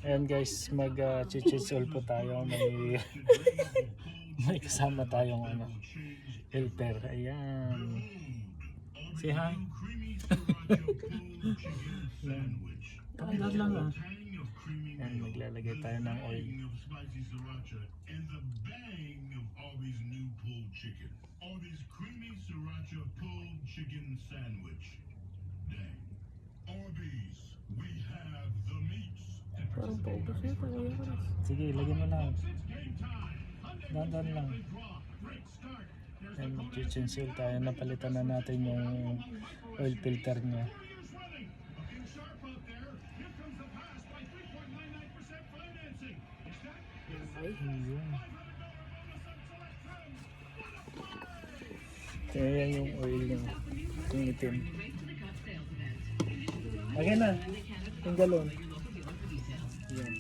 Ayan guys, mag-chichisol po tayo. May may kasama tayong ano, helper. Ayan. Say hi. Ayan. Tagal lang ah. Ayan, maglalagay tayo ng oil. Arby's creamy sriracha pulled chicken sandwich. Dang. Arby's, we have the meats. Parang paubos na ito. Sige, lagyan mo lang. Dandan lang. Ayan, mag-chinchensil tayo. Napalitan na natin yung oil filter niya. Ayun. Ayan yung oil niya. Yung itim. Lagyan na. Yung galon. Ayan.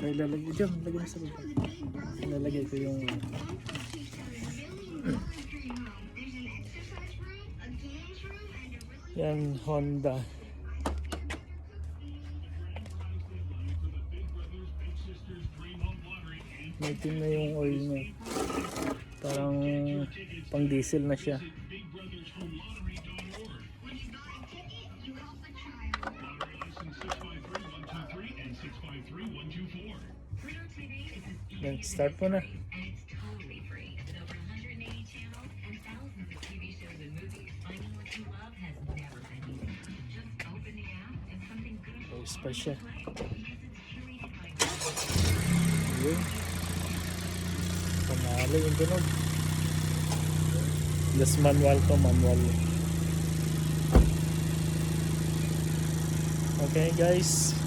Ay, lalagay dyan. Lagyan mo sa baba. Lalagay ko yung yan, Honda. May itim na yung oil niya. Parang pang diesel na siya. Then start po na. Oh, spice siya. Ayun. Panalo yung tunog. Just manual to, manual. Okay guys.